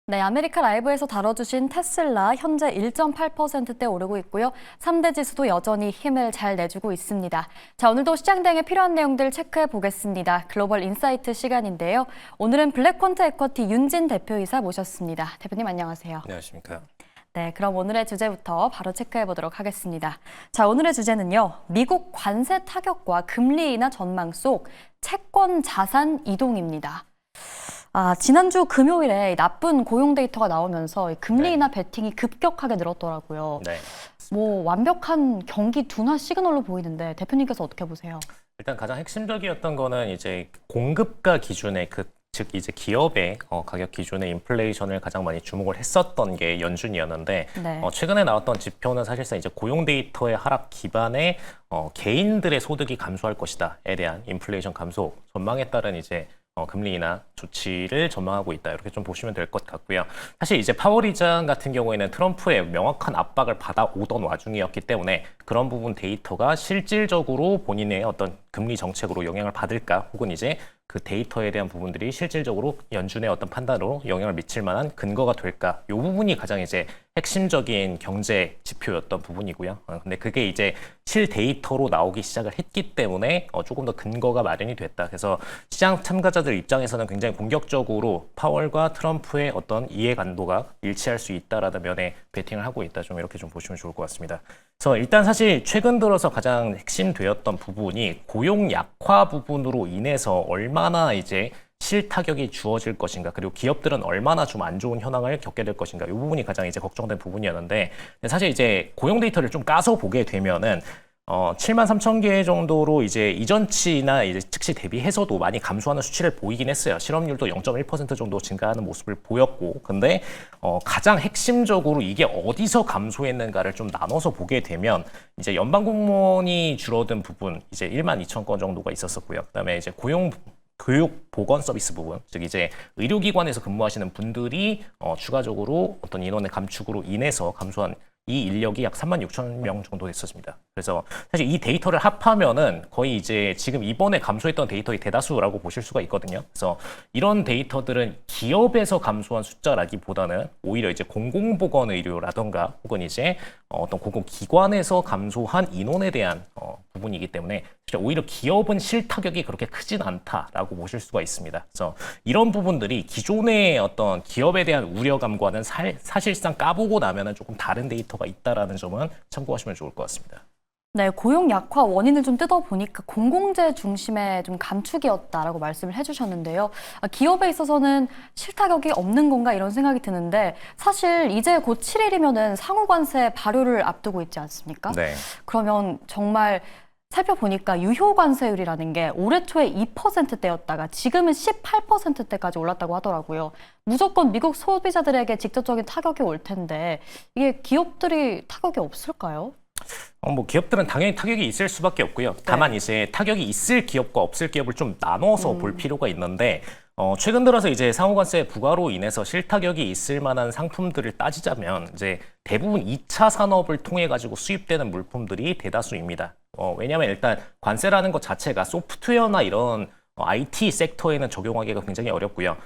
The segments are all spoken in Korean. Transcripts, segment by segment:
네, 아메리카 라이브에서 다뤄주신 테슬라 현재 1.8%대 오르고 있고요. 3대 지수도 여전히 힘을 잘 내주고 있습니다. 자, 오늘도 시장 대응에 필요한 내용들 체크해 보겠습니다. 글로벌 인사이트 시간인데요. 오늘은 블랙퀀트 에쿼티 윤진 대표이사 모셨습니다. 대표님 안녕하세요. 안녕하십니까. 네, 그럼 오늘의 주제부터 바로 체크해 보도록 하겠습니다. 자, 오늘의 주제는요. 미국 관세 타격과 금리 인하 전망 속 채권 자산 이동입니다. 지난주 금요일에 나쁜 고용 데이터가 나오면서 금리 인하 베팅이 급격하게 늘었더라고요. 네. 완벽한 경기 둔화 시그널로 보이는데 대표님께서 어떻게 보세요? 일단 가장 핵심적이었던 거는 이제 공급가 기준의 즉 이제 기업의 가격 기준의 인플레이션을 가장 많이 주목을 했었던 게 연준이었는데 네. 최근에 나왔던 지표는 사실상 이제 고용 데이터의 하락 기반에 개인들의 소득이 감소할 것이다에 대한 인플레이션 감소 전망에 따른 이제 금리 인하 조치를 전망하고 있다. 이렇게 좀 보시면 될 것 같고요. 사실 이제 파월 의장 같은 경우에는 트럼프의 명확한 압박을 받아오던 와중이었기 때문에 그런 부분 데이터가 실질적으로 본인의 어떤 금리 정책으로 영향을 받을까 혹은 이제 그 데이터에 대한 부분들이 실질적으로 연준의 어떤 판단으로 영향을 미칠 만한 근거가 될까? 이 부분이 가장 이제 핵심적인 경제 지표였던 부분이고요. 근데 그게 이제 실 데이터로 나오기 시작을 했기 때문에 조금 더 근거가 마련이 됐다. 그래서 시장 참가자들 입장에서는 굉장히 공격적으로 파월과 트럼프의 어떤 이해관도가 일치할 수 있다라는 면에 베팅을 하고 있다. 좀 이렇게 좀 보시면 좋을 것 같습니다. 그래서 일단 사실 최근 들어서 가장 핵심되었던 부분이 고용 약화 부분으로 인해서 얼마나 이제 실타격이 주어질 것인가, 그리고 기업들은 얼마나 좀 안 좋은 현황을 겪게 될 것인가, 이 부분이 가장 이제 걱정된 부분이었는데, 사실 이제 고용 데이터를 좀 까서 보게 되면은 7만 3천 개 정도로 이제 이전치나 이제 즉시 대비해서도 많이 감소하는 수치를 보이긴 했어요. 실업률도 0.1% 정도 증가하는 모습을 보였고, 근데 가장 핵심적으로 이게 어디서 감소했는가를 좀 나눠서 보게 되면 이제 연방 공무원이 줄어든 부분 이제 1만 2천 건 정도가 있었었고요. 그다음에 이제 교육 보건 서비스 부분, 즉 이제 의료기관에서 근무하시는 분들이 추가적으로 어떤 인원의 감축으로 인해서 감소한 이 인력이 약 3만 6천 명 정도 됐었습니다. 그래서 사실 이 데이터를 합하면은 거의 이제 지금 이번에 감소했던 데이터의 대다수라고 보실 수가 있거든요. 그래서 이런 데이터들은 기업에서 감소한 숫자라기보다는 오히려 이제 공공보건 의료라던가 혹은 이제 어떤 공공기관에서 감소한 인원에 대한 부분이기 때문에 오히려 기업은 실타격이 그렇게 크진 않다라고 보실 수가 있습니다. 그래서 이런 부분들이 기존의 어떤 기업에 대한 우려감과는 사실상 까보고 나면은 조금 다른 데이터가 있다라는 점은 참고하시면 좋을 것 같습니다. 네, 고용 약화 원인을 좀 뜯어보니까 공공재 중심의 좀 감축이었다라고 말씀을 해주셨는데요. 기업에 있어서는 실타격이 없는 건가 이런 생각이 드는데 사실 이제 곧 7일이면은 상호관세 발효를 앞두고 있지 않습니까? 네. 그러면 정말 살펴보니까 유효관세율이라는 게 올해 초에 2%대였다가 지금은 18%대까지 올랐다고 하더라고요. 무조건 미국 소비자들에게 직접적인 타격이 올 텐데 이게 기업들이 타격이 없을까요? 기업들은 당연히 타격이 있을 수밖에 없고요. 다만 이제 타격이 있을 기업과 없을 기업을 좀 나눠서 볼 필요가 있는데 최근 들어서 이제 상호관세 부과로 인해서 실타격이 있을 만한 상품들을 따지자면 이제 대부분 2차 산업을 통해 가지고 수입되는 물품들이 대다수입니다. 왜냐하면 일단 관세라는 것 자체가 소프트웨어나 이런 IT 섹터에는 적용하기가 굉장히 어렵고요.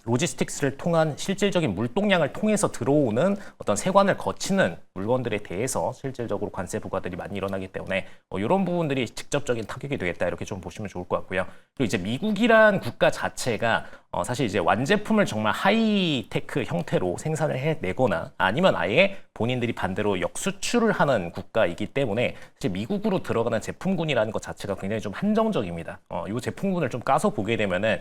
로지스틱스를 통한 실질적인 물동량을 통해서 들어오는 어떤 세관을 거치는 물건들에 대해서 실질적으로 관세 부과들이 많이 일어나기 때문에 이런 부분들이 직접적인 타격이 되겠다 이렇게 좀 보시면 좋을 것 같고요. 그리고 이제 미국이란 국가 자체가 사실 이제 완제품을 정말 하이테크 형태로 생산을 해내거나 아니면 아예 본인들이 반대로 역수출을 하는 국가이기 때문에 사실 미국으로 들어가는 제품군이라는 것 자체가 굉장히 좀 한정적입니다. 이 제품군을 좀 까서 보게 되면은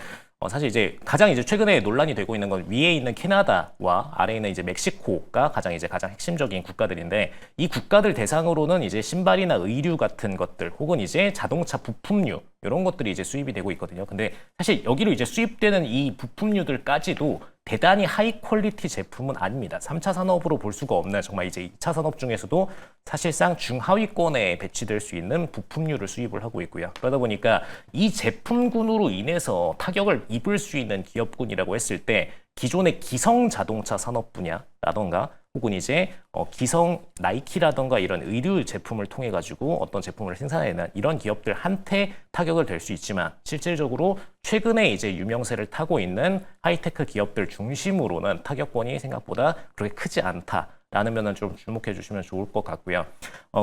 사실 이제 가장 이제 최근에 논란이 되고 있는 건 위에 있는 캐나다와 아래에 있는 이제 멕시코가 가장 핵심적인 국가들인데 이 국가들 대상으로는 이제 신발이나 의류 같은 것들 혹은 이제 자동차 부품류 이런 것들이 이제 수입이 되고 있거든요. 근데 사실 여기로 이제 수입되는 이 부품류들까지도 대단히 하이 퀄리티 제품은 아닙니다. 3차 산업으로 볼 수가 없는 정말 이제 2차 산업 중에서도 사실상 중하위권에 배치될 수 있는 부품류를 수입을 하고 있고요. 그러다 보니까 이 제품군으로 인해서 타격을 입을 수 있는 기업군이라고 했을 때 기존의 기성 자동차 산업 분야라던가 혹은 이제 기성 나이키라던가 이런 의류 제품을 통해 가지고 어떤 제품을 생산해내는 이런 기업들한테 타격을 될 수 있지만 실질적으로 최근에 이제 유명세를 타고 있는 하이테크 기업들 중심으로는 타격권이 생각보다 그렇게 크지 않다라는 면은 좀 주목해 주시면 좋을 것 같고요.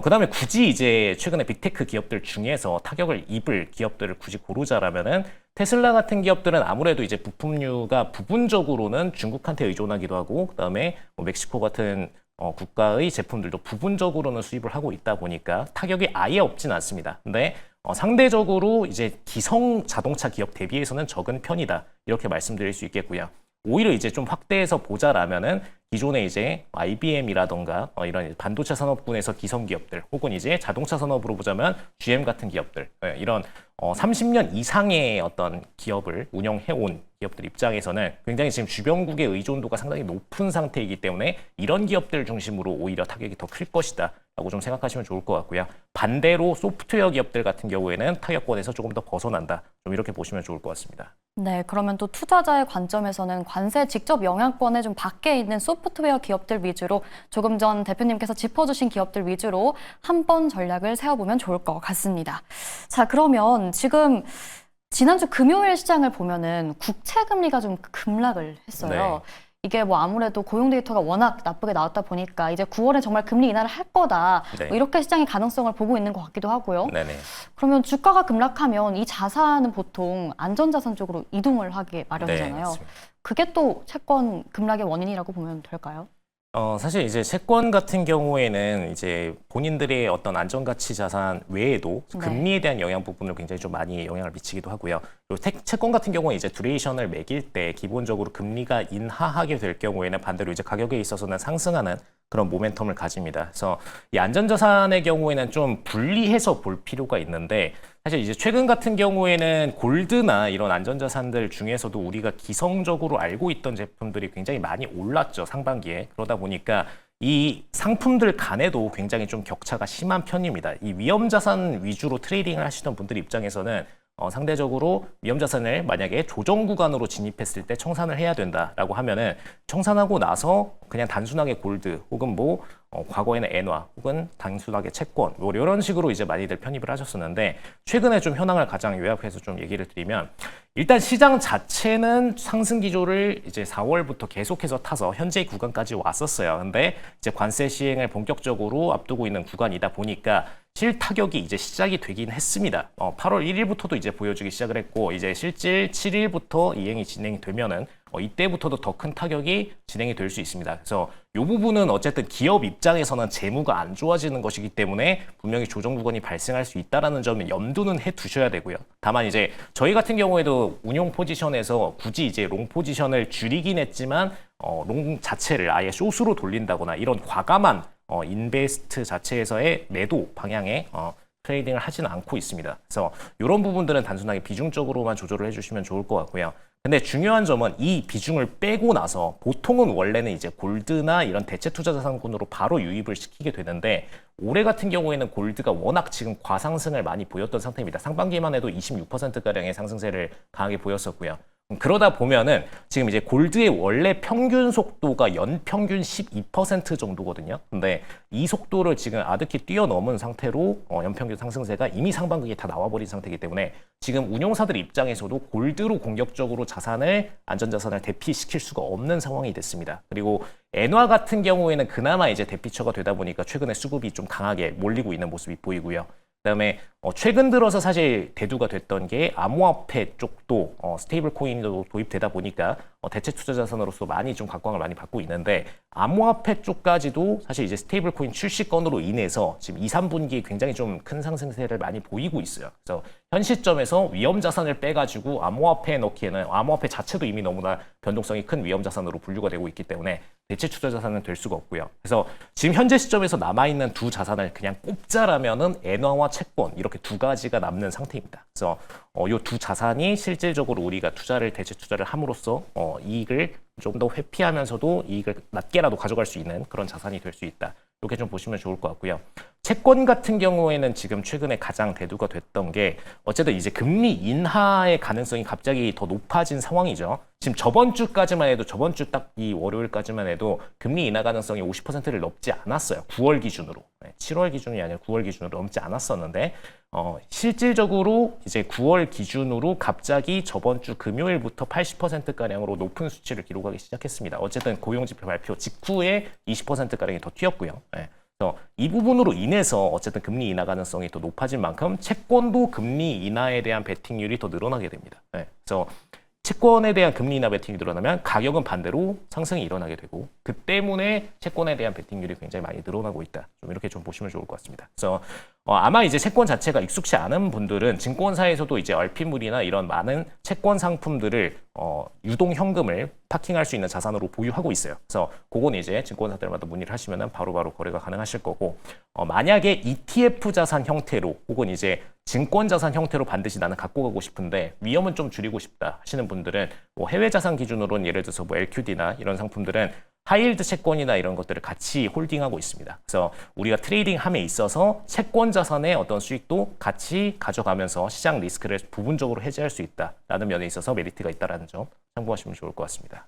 그다음에 굳이 이제 최근에 빅테크 기업들 중에서 타격을 입을 기업들을 굳이 고르자라면은 테슬라 같은 기업들은 아무래도 이제 부품류가 부분적으로는 중국한테 의존하기도 하고 그다음에 뭐 멕시코 같은 국가의 제품들도 부분적으로는 수입을 하고 있다 보니까 타격이 아예 없진 않습니다. 근데 상대적으로 이제 기성 자동차 기업 대비해서는 적은 편이다. 이렇게 말씀드릴 수 있겠고요. 오히려 이제 좀 확대해서 보자라면은 기존에 이제 IBM이라던가 이런 반도체 산업군에서 기성 기업들 혹은 이제 자동차 산업으로 보자면 GM 같은 기업들 이런 30년 이상의 어떤 기업을 운영해온 기업들 입장에서는 굉장히 지금 주변국의 의존도가 상당히 높은 상태이기 때문에 이런 기업들 중심으로 오히려 타격이 더 클 것이다 라고 좀 생각하시면 좋을 것 같고요. 반대로 소프트웨어 기업들 같은 경우에는 타격권에서 조금 더 벗어난다. 좀 이렇게 보시면 좋을 것 같습니다. 네, 그러면 또 투자자의 관점에서는 관세 직접 영향권에 좀 밖에 있는 소프트웨어 기업들 위주로 조금 전 대표님께서 짚어주신 기업들 위주로 한번 전략을 세워보면 좋을 것 같습니다. 자, 그러면 지금 지난주 금요일 시장을 보면은 국채 금리가 좀 급락을 했어요. 네. 이게 뭐 아무래도 고용 데이터가 워낙 나쁘게 나왔다 보니까 이제 9월에 정말 금리 인하를 할 거다. 네. 뭐 이렇게 시장이 가능성을 보고 있는 것 같기도 하고요. 네네. 그러면 주가가 급락하면 이 자산은 보통 안전자산 쪽으로 이동을 하게 네, 마련이잖아요. 맞습니다. 그게 또 채권 급락의 원인이라고 보면 될까요? 사실 이제 채권 같은 경우에는 이제 본인들의 어떤 안전가치 자산 외에도 네. 금리에 대한 영향 부분을 굉장히 좀 많이 영향을 미치기도 하고요. 그리고 채권 같은 경우는 이제 듀레이션을 매길 때 기본적으로 금리가 인하하게 될 경우에는 반대로 이제 가격에 있어서는 상승하는 그런 모멘텀을 가집니다. 그래서 이 안전자산의 경우에는 좀 분리해서 볼 필요가 있는데 사실 이제 최근 같은 경우에는 골드나 이런 안전자산들 중에서도 우리가 기성적으로 알고 있던 제품들이 굉장히 많이 올랐죠, 상반기에. 그러다 보니까 이 상품들 간에도 굉장히 좀 격차가 심한 편입니다. 이 위험자산 위주로 트레이딩을 하시던 분들 입장에서는 상대적으로 위험자산을 만약에 조정 구간으로 진입했을 때 청산을 해야 된다라고 하면은 청산하고 나서 그냥 단순하게 골드 혹은 뭐 과거에는 엔화 혹은 단순하게 채권 뭐 이런 식으로 이제 많이들 편입을 하셨었는데 최근에 좀 현황을 가장 요약해서 좀 얘기를 드리면 일단 시장 자체는 상승 기조를 이제 4월부터 계속해서 타서 현재 구간까지 왔었어요. 근데 이제 관세 시행을 본격적으로 앞두고 있는 구간이다 보니까 실타격이 이제 시작이 되긴 했습니다. 8월 1일부터도 이제 보여주기 시작을 했고 이제 실질 7일부터 이행이 진행이 되면은 이때부터도 더 큰 타격이 진행이 될 수 있습니다. 그래서 이 부분은 어쨌든 기업 입장에서는 재무가 안 좋아지는 것이기 때문에 분명히 조정 구간이 발생할 수 있다라는 점은 염두는 해 두셔야 되고요. 다만 이제 저희 같은 경우에도 운용 포지션에서 굳이 이제 롱 포지션을 줄이긴 했지만 롱 자체를 아예 숏으로 돌린다거나 이런 과감한 인베스트 자체에서의 매도 방향의 트레이딩을 하지는 않고 있습니다. 그래서 이런 부분들은 단순하게 비중적으로만 조절을 해주시면 좋을 것 같고요. 근데 중요한 점은 이 비중을 빼고 나서 보통은 원래는 이제 골드나 이런 대체 투자 자산군으로 바로 유입을 시키게 되는데 올해 같은 경우에는 골드가 워낙 지금 과상승을 많이 보였던 상태입니다. 상반기만 해도 26%가량의 상승세를 강하게 보였었고요. 그러다 보면은 지금 이제 골드의 원래 평균 속도가 연평균 12% 정도거든요. 근데 이 속도를 지금 아득히 뛰어넘은 상태로 연평균 상승세가 이미 상반기에 다 나와버린 상태이기 때문에 지금 운용사들 입장에서도 골드로 공격적으로 자산을 안전자산을 대피시킬 수가 없는 상황이 됐습니다. 그리고 엔화 같은 경우에는 그나마 이제 대피처가 되다 보니까 최근에 수급이 좀 강하게 몰리고 있는 모습이 보이고요. 그다음에 최근 들어서 사실 대두가 됐던 게 암호화폐 쪽도 스테이블 코인도 도입되다 보니까 대체 투자 자산으로서 많이 좀 각광을 많이 받고 있는데 암호화폐 쪽까지도 사실 이제 스테이블 코인 출시 건으로 인해서 지금 2, 3분기에 굉장히 좀 큰 상승세를 많이 보이고 있어요. 그래서 현 시점에서 위험 자산을 빼가지고 암호화폐에 넣기에는 암호화폐 자체도 이미 너무나 변동성이 큰 위험 자산으로 분류가 되고 있기 때문에 대체 투자 자산은 될 수가 없고요. 그래서 지금 현재 시점에서 남아있는 두 자산을 그냥 꼽자라면은 엔화와 채권 이렇게 두 가지가 남는 상태입니다. 그래서 이 두 자산이 실질적으로 우리가 대체 투자를 함으로써 이익을 좀 더 회피하면서도 이익을 낮게라도 가져갈 수 있는 그런 자산이 될 수 있다. 이렇게 좀 보시면 좋을 것 같고요. 채권 같은 경우에는 지금 최근에 가장 대두가 됐던 게 어쨌든 이제 금리 인하의 가능성이 갑자기 더 높아진 상황이죠. 지금 저번 주까지만 해도 저번 주 딱 이 월요일까지만 해도 금리 인하 가능성이 50%를 넘지 않았어요. 9월 기준으로. 7월 기준이 아니라 9월 기준으로 넘지 않았었는데 실질적으로 이제 9월 기준으로 갑자기 저번 주 금요일부터 80%가량으로 높은 수치를 기록하기 시작했습니다. 어쨌든 고용지표 발표 직후에 20%가량이 더 튀었고요. 그래서 이 부분으로 인해서 어쨌든 금리 인하 가능성이 더 높아진 만큼 채권도 금리 인하에 대한 베팅률이 더 늘어나게 됩니다. 그래서 채권에 대한 금리 인하 베팅이 늘어나면 가격은 반대로 상승이 일어나게 되고 그 때문에 채권에 대한 베팅률이 굉장히 많이 늘어나고 있다. 좀 이렇게 좀 보시면 좋을 것 같습니다. 그래서 아마 이제 채권 자체가 익숙치 않은 분들은 증권사에서도 이제 얼핏물이나 이런 많은 채권 상품들을 유동 현금을 파킹할 수 있는 자산으로 보유하고 있어요. 그래서 그건 이제 증권사들마다 문의를 하시면은 바로바로 거래가 가능하실 거고 만약에 ETF 자산 형태로 혹은 이제 증권 자산 형태로 반드시 나는 갖고 가고 싶은데 위험은 좀 줄이고 싶다 하시는 분들은 뭐 해외 자산 기준으로는 예를 들어서 뭐 LQD나 이런 상품들은 하이힐드 채권이나 이런 것들을 같이 홀딩하고 있습니다. 그래서 우리가 트레이딩함에 있어서 채권 자산의 어떤 수익도 같이 가져가면서 시장 리스크를 부분적으로 해지할 수 있다라는 면에 있어서 메리트가 있다는 점 참고하시면 좋을 것 같습니다.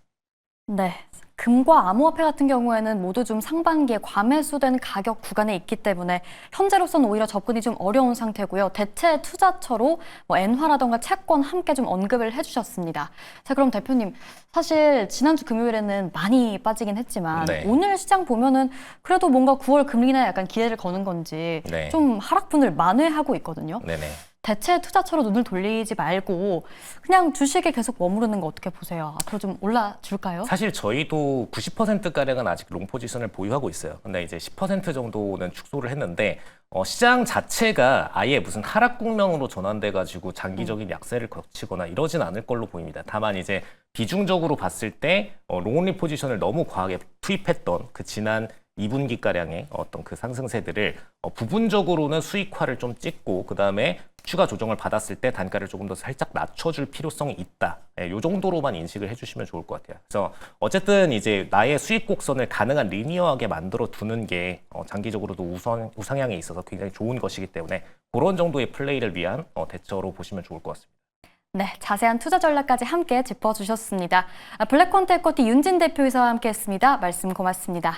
네, 금과 암호화폐 같은 경우에는 모두 좀 상반기에 과매수된 가격 구간에 있기 때문에 현재로서는 오히려 접근이 좀 어려운 상태고요. 대체 투자처로 뭐 엔화라던가 채권 함께 좀 언급을 해주셨습니다. 자, 그럼 대표님, 사실 지난주 금요일에는 많이 빠지긴 했지만 네. 오늘 시장 보면은 그래도 뭔가 9월 금리 인하에 약간 기대를 거는 건지 네. 좀 하락분을 만회하고 있거든요. 네네. 대체 투자처로 눈을 돌리지 말고 그냥 주식에 계속 머무르는 거 어떻게 보세요? 앞으로 좀 올라줄까요? 사실 저희도 90%가량은 아직 롱 포지션을 보유하고 있어요. 근데 이제 10% 정도는 축소를 했는데 시장 자체가 아예 무슨 하락 국면으로 전환돼 가지고 장기적인 약세를 거치거나 이러진 않을 걸로 보입니다. 다만 이제 비중적으로 봤을 때 롱온리 포지션을 너무 과하게 투입했던 그 지난 2분기가량의 어떤 그 상승세들을 부분적으로는 수익화를 좀 찍고 그 다음에 추가 조정을 받았을 때 단가를 조금 더 살짝 낮춰줄 필요성이 있다. 이 정도로만 인식을 해주시면 좋을 것 같아요. 그래서 어쨌든 이제 나의 수익 곡선을 가능한 리니어하게 만들어 두는 게 장기적으로도 우상향에 있어서 굉장히 좋은 것이기 때문에 그런 정도의 플레이를 위한 대처로 보시면 좋을 것 같습니다. 네, 자세한 투자 전략까지 함께 짚어주셨습니다. 블랙콘테 에코티 윤진 대표이사와 함께했습니다. 말씀 고맙습니다.